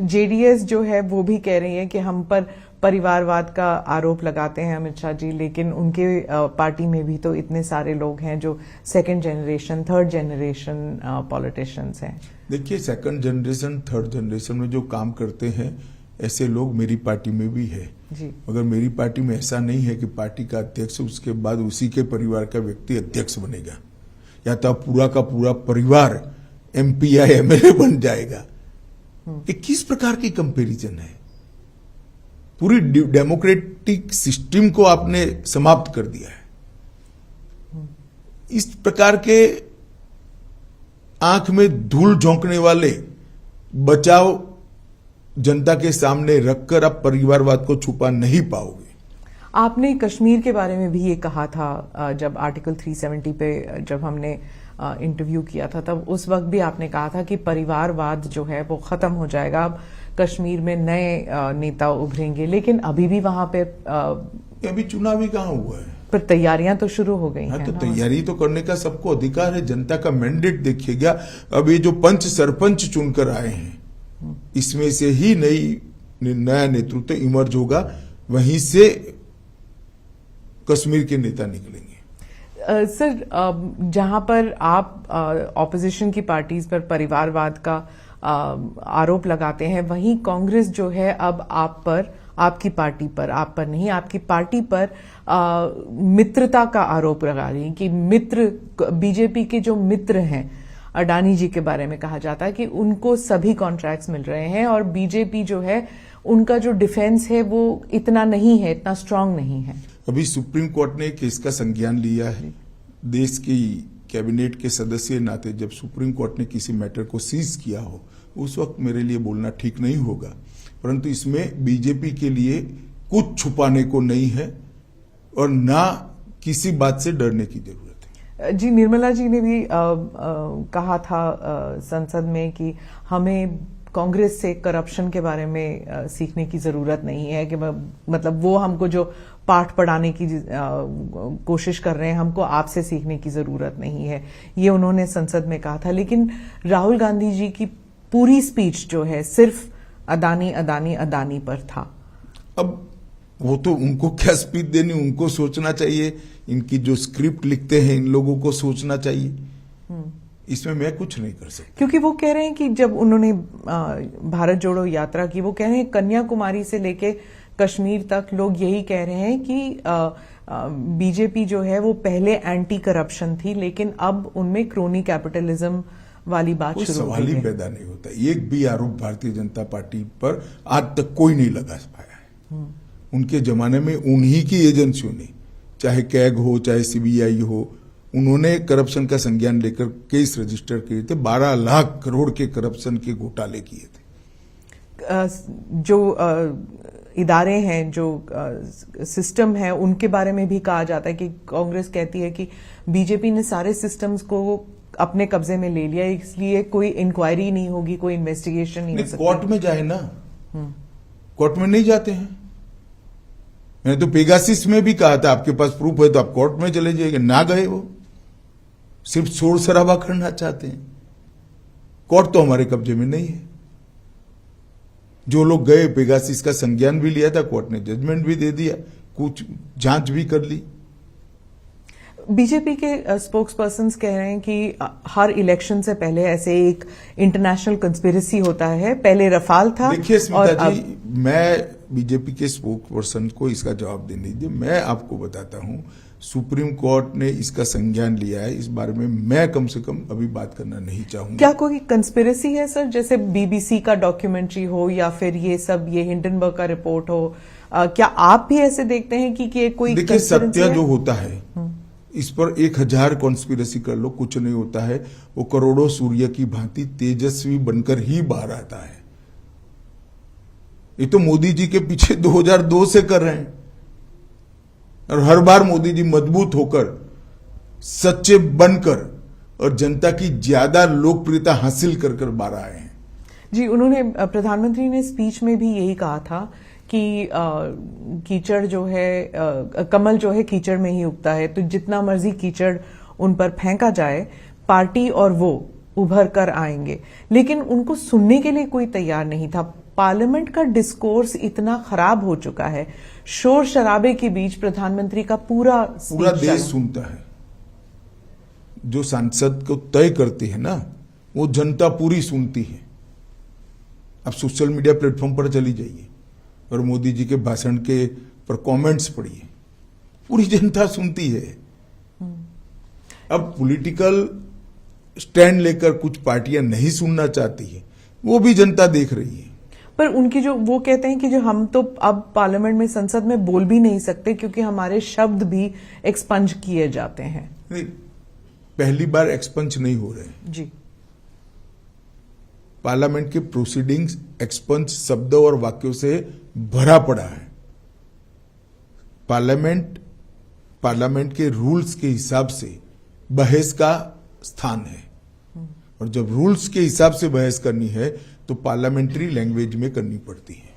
JDS जो है वो भी कह रही है कि हम पर परिवारवाद का आरोप लगाते हैं अमित शाह जी, लेकिन उनके पार्टी में भी तो इतने सारे लोग हैं जो second generation, third generation politicians हैं। देखिए, सेकंड जनरेशन, थर्ड जनरेशन में जो काम करते हैं ऐसे लोग मेरी पार्टी में भी है जी। मगर मेरी पार्टी में ऐसा नहीं है कि पार्टी का अध्यक्ष उसके बाद उसी के परिवार का व्यक्ति अध्यक्ष बनेगा या तो पूरा का पूरा परिवार एमपी या एमएलए बन जाएगा। ये किस प्रकार की कंपैरिजन है? पूरी डेमोक्रेटिक सिस्टम को आपने समाप्त कर दिया है। इस प्रकार के आंख में धूल झोंकने वाले बचाव जनता के सामने रखकर आप परिवारवाद को छुपा नहीं पाओगे। आपने कश्मीर के बारे में भी ये कहा था जब आर्टिकल 370 पे जब हमने इंटरव्यू किया था, तब उस वक्त भी आपने कहा था कि परिवारवाद जो है वो खत्म हो जाएगा, अब कश्मीर में नए नेता उभरेंगे। लेकिन अभी भी वहां पे अभी चुनाव ही कहां हुआ है, पर तैयारियां तो शुरू हो गई हैं। तो तैयारी तो करने का सबको अधिकार है। जनता का मैंडेट देखिएगा। अब ये जो पंच सरपंच चुनकर आए हैं इसमें से ही नया नेतृत्व इमर्ज होगा, वहीं से कश्मीर के नेता निकलेंगे। सर, जहां पर आप ऑपोजिशन की पार्टीज पर परिवारवाद का आरोप लगाते हैं, वहीं कांग्रेस जो है अब आप पर, आपकी पार्टी पर, आप पर नहीं, आपकी पार्टी पर मित्रता का आरोप लगा रही है कि मित्र, बीजेपी के जो मित्र हैं, अडानी जी के बारे में कहा जाता है कि उनको सभी कॉन्ट्रैक्ट्स मिल रहे हैं और बीजेपी जो है उनका जो डिफेंस है वो इतना नहीं है, इतना स्ट्रांग नहीं है। अभी सुप्रीम कोर्ट ने केस का संज्ञान लिया है। देश की कैबिनेट के सदस्य नाते जब सुप्रीम कोर्ट ने किसी मैटर को सीज किया हो उस वक्त मेरे लिए बोलना ठीक नहीं होगा, परंतु इसमें बीजेपी के लिए कुछ छुपाने को नहीं है और ना किसी बात से डरने की जरूरत है। जी, निर्मला जी ने भी कहा था संसद में कि हमें कांग्रेस से करप्शन के बारे में सीखने की जरूरत नहीं है, कि मतलब वो हमको जो पाठ पढ़ाने की कोशिश कर रहे हैं, हमको आपसे सीखने की जरूरत नहीं है, ये उन्होंने संसद में कहा था। लेकिन राहुल गांधी जी की पूरी स्पीच जो है सिर्फ अदानी अदानी अदानी पर था। अब वो तो उनको क्या स्पीच देनी, उनको सोचना चाहिए। इनकी जो स्क्रिप्ट लिखते हैं इन लोगों को सोचना चाहिए, इसमें मैं कुछ नहीं कर सकता। क्योंकि वो कह रहे हैं कि जब उन्होंने भारत जोड़ो यात्रा की, वो कह रहे हैं कन्याकुमारी से लेके कश्मीर तक लोग यही कह रहे हैं कि बीजेपी जो है वो पहले एंटी करप्शन थी, लेकिन अब उनमें क्रोनी कैपिटलिज्म वाली बात शुरू हो गई है। सवाल ही पैदा नहीं होता। एक भी आरोप भारतीय जनता पार्टी पर आज तक कोई नहीं लगा पाया है। उनके जमाने में उन्हीं की एजेंसियों ने, चाहे कैग हो चाहे सीबीआई हो, उन्होंने करप्शन का संज्ञान लेकर केस रजिस्टर किए थे। 12 लाख करोड़ के करप्शन के घोटाले किए थे। जो इदारे हैं, जो सिस्टम है, उनके बारे में भी कहा जाता है कि कांग्रेस कहती है कि बीजेपी ने सारे सिस्टम्स को अपने कब्जे में ले लिया, इसलिए कोई इंक्वायरी नहीं होगी, कोई इन्वेस्टिगेशन नहीं हो सकती। कोर्ट में जाए ना, कोर्ट में नहीं जाते हैं। मैंने तो पेगासिस में भी कहा था आपके पास प्रूफ है तो आप कोर्ट में चले जाइए, ना गए। वो सिर्फ शोर शराबा करना चाहते हैं। कोर्ट तो हमारे कब्जे में नहीं है। जो लोग गए, पेगासिस का संज्ञान भी लिया था, कोर्ट ने जजमेंट भी दे दिया, कुछ जांच भी कर ली। बीजेपी के स्पोक्स पर्सन कह रहे हैं कि हर इलेक्शन से पहले ऐसे एक इंटरनेशनल कंस्पिरेसी होता है, पहले रफाल था। देखिए स्मिता जी, मैं बीजेपी के स्पोक्स पर्सन को इसका जवाब देने दीजिए। मैं आपको बताता हूं, सुप्रीम कोर्ट ने इसका संज्ञान लिया है। इस बारे में मैं कम से कम अभी बात करना नहीं चाहूंगा। क्या कोई कंस्पिरेसी है सर, जैसे बीबीसी का डॉक्यूमेंट्री हो या फिर ये हिंडनबर्ग का रिपोर्ट हो, क्या आप भी ऐसे देखते हैं कि कोई? देखिए, सत्य जो होता है इस पर 1000 कॉन्स्पिरेसी कर लो, कुछ नहीं होता है। वो करोड़ों सूर्य की भांति तेजस्वी बनकर ही बाहर आता है। ये तो मोदी जी के पीछे 2002 से कर रहे हैं और हर बार मोदी जी मजबूत होकर, सच्चे बनकर और जनता की ज्यादा लोकप्रियता हासिल कर बाहर आए हैं। जी, उन्होंने, प्रधानमंत्री ने स्पीच में भी यही कहा था कि कीचड़ जो है, कमल जो है कीचड़ में ही उगता है, तो जितना मर्जी कीचड़ उन पर फेंका जाए, पार्टी और वो उभर कर आएंगे। लेकिन उनको सुनने के लिए कोई तैयार नहीं था। पार्लियामेंट का डिस्कोर्स इतना खराब हो चुका है, शोर शराबे के बीच प्रधानमंत्री का पूरा देश सुनता है। जो सांसद को तय करती है ना, वो जनता पूरी सुनती है। अब सोशल मीडिया प्लेटफॉर्म पर चली जाइए और मोदी जी के भाषण के पर कमेंट्स पढ़िए, पूरी जनता सुनती है। अब पॉलिटिकल स्टैंड लेकर कुछ पार्टियां नहीं सुनना चाहती है, वो भी जनता देख रही है। पर उनकी जो वो कहते हैं कि जो हम तो अब पार्लियामेंट में, संसद में बोल भी नहीं सकते क्योंकि हमारे शब्द भी एक्सपंज किए जाते हैं। नहीं, पहली बार एक्सपंज नहीं हो रहे जी। पार्लियामेंट के प्रोसीडिंग्स एक्सपंज शब्दों और वाक्यों से भरा पड़ा है। पार्लियामेंट के रूल्स के हिसाब से बहस का स्थान है, और जब रूल्स के हिसाब से बहस करनी है तो पार्लियामेंट्री लैंग्वेज में करनी पड़ती है।